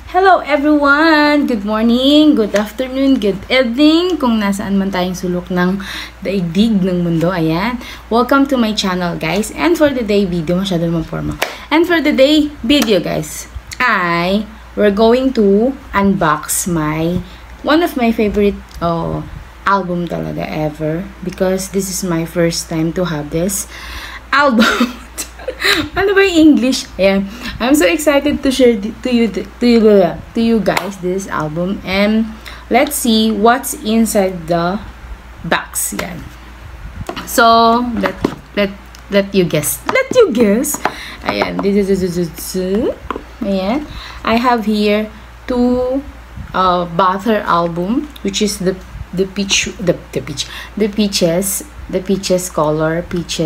Hello everyone! Good morning, good afternoon, good evening kung nasaan man tayong sulok ng daigdig ng mundo. Ayan. Welcome to my channel guys. And for the day video, masyado naman forma. And for the day video guys, we're going to unbox one of my favorite album talaga ever. Because this is my first time to have this album. Ano ba yung English? Ayan. I'm so excited to share to you guys this album, and let's see what's inside the box. Yan. So let you guess. Ayan. Ayan. I have here two Butter album, which is the peaches color, peach,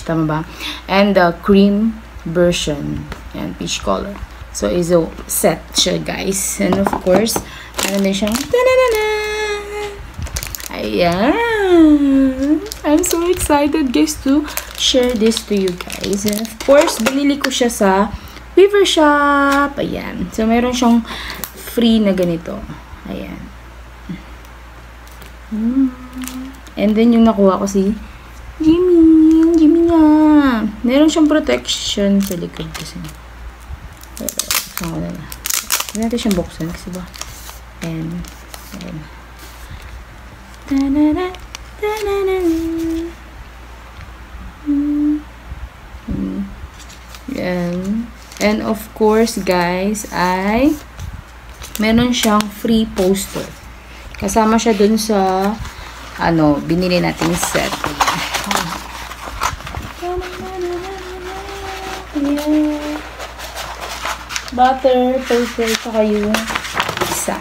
tama ba? And the cream version, and peach color. So is a set siya guys, and of course ano din siyang ayan. I'm so excited guys to share this to you guys, and of course binili ko siya sa Weaver Shop. Ayan, so meron siyang free na ganito, ayan. And then yung nakuha ko si Jimmy nga. Meron siyang protection sa likod kasi. Saan ko na lang. Hindi natin siyang buksan kasi ba. And and of course guys meron siyang free poster. Kasama siya dun sa binili natin set. Ayan. Butter, paper, saka yung isa.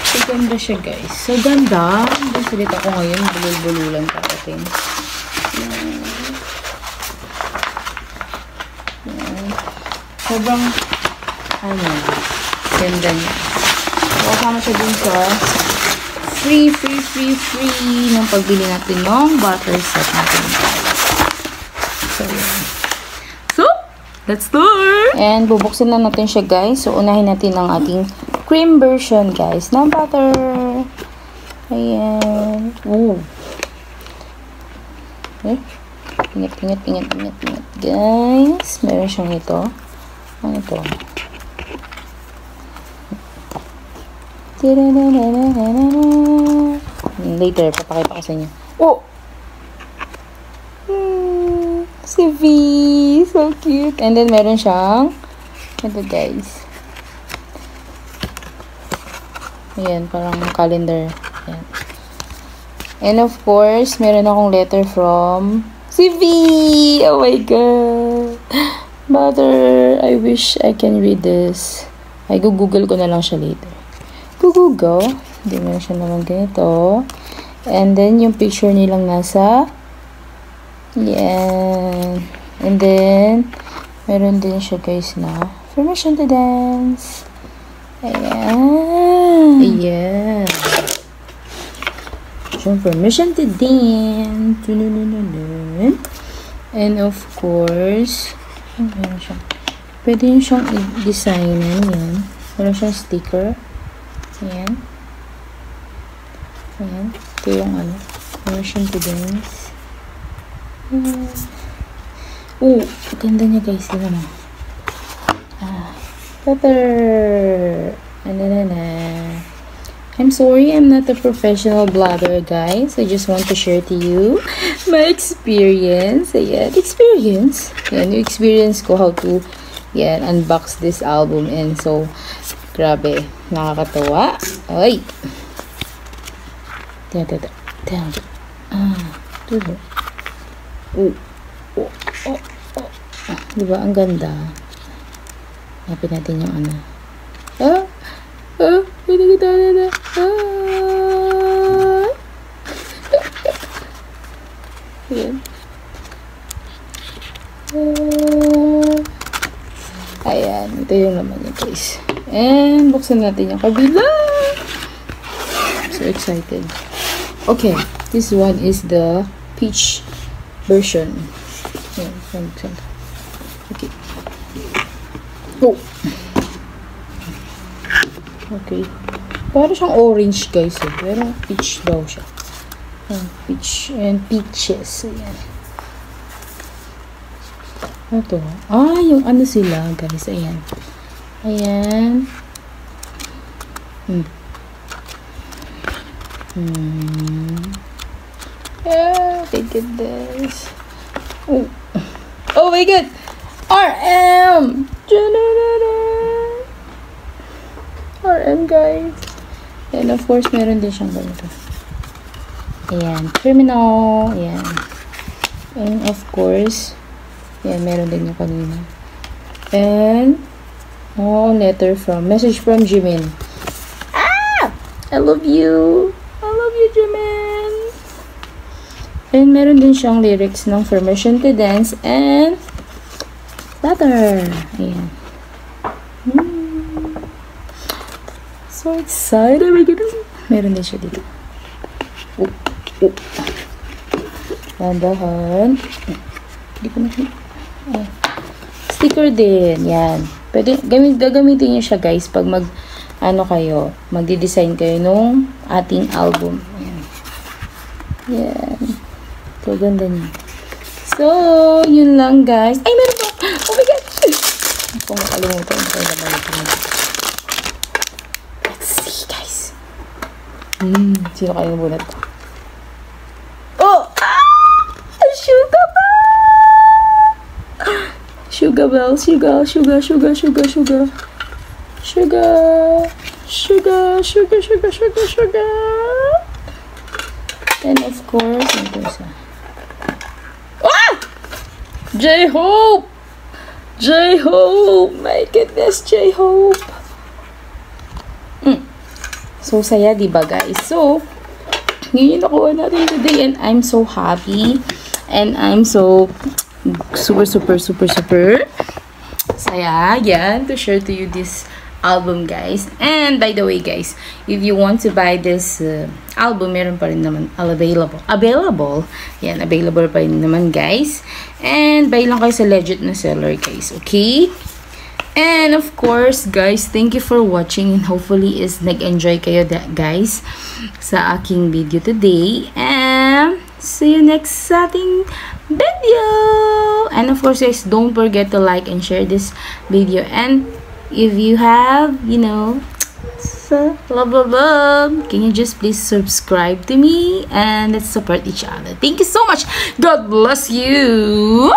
So, ganda siya guys. So, ganda. Basilit ako ngayon. Bulul-bululan parating. Sobrang, ganda niya. Kasama siya dun sa free nung pagbili natin yung butter set natin. So, let's start! And bubuksan na natin siya guys. So, unahin natin ang ating cream version guys ng butter. Ayan. Ooh. Okay. Ingat guys. Meron siyang ito. Ano ito? Later, papakita ko sa inyo. Oh! Si V! So cute! And then, meron siyang ito guys. Ayan, parang calendar. Ayan. And of course, meron akong letter from si V! Oh my God! Butter, I wish I can read this. Ay, google ko na lang siya later. Go. Hindi meron siya naman ganito. And then, yung picture nilang nasa. Yan. And then, meron din siya guys na permission to dance. Ayan. So, permission to dance. And of course, meron siya. Pwede yung siyang i-designan yan. Meron siyang sticker. Ayan. Ito yung permission to dance. Ganda niya guys. Diba na? Butter. I'm sorry, I'm not a professional blogger guys. I just want to share to you my experience. Ayan, experience. Ayan, yung experience ko how to unbox this album. And so, grabe, nakakatawa. Ay! Diba, ang ganda. Hapin natin yung ayan, ito yung naman niya guys. And buksan natin yung kabila. I'm so excited. Okay, this one is the peach version. Ayan, Okay. Oh. Okay. Para siyang orange, guys. Eh. Pero peach daw siya. Peach and peaches. Ayan. Ito. Ah, yung ano sila, guys. Ayan. Ayan. Yeah, look at this. Oh. Oh my god. RM. RM, guys. And of course, meron din siyang ganito. Ayan. Criminal. Ayan. And of course, ayan, meron din yung kanina. And, oh, letter from, message from Jimin. Ah! I love you. I love you, Jimin. And meron din siyang lyrics ng Permission to Dance and Flutter. Ayan. So excited. My goodness. Meron din siya dito. Oh. Oh. Dandahan. Hindi ko na. Sticker din. Yan. Pwede, gagamitin niyo siya, guys, pag kayo, magdi-design kayo nung ating album. Yan. Yan. So, ganda niya. So, yun lang, guys. Ay, meron pa! Oh my God! Kung makalimutan, let's see, guys. Sino kayo nabunat ko? Oh! Sugar bell! Sugar bell, sugar. And of course, ito isa. Ah! J-Hope! My goodness, J-Hope! So, saya, diba, guys? So, yun yung nakuha natin today and I'm so happy and I'm so super saya, yan, to share to you this album, guys. And by the way, guys, if you want to buy this album, meron pa rin naman available yan, available pa rin naman, guys. And buy lang kayo sa legit na seller, guys, okay? And of course, guys, thank you for watching and hopefully is nag-enjoy kayo, guys, sa aking video today. And see you next sa ating video. And of course, guys, don't forget to like and share this video. And if you have, love, can you just please subscribe to me and let's support each other. Thank you so much. God bless you.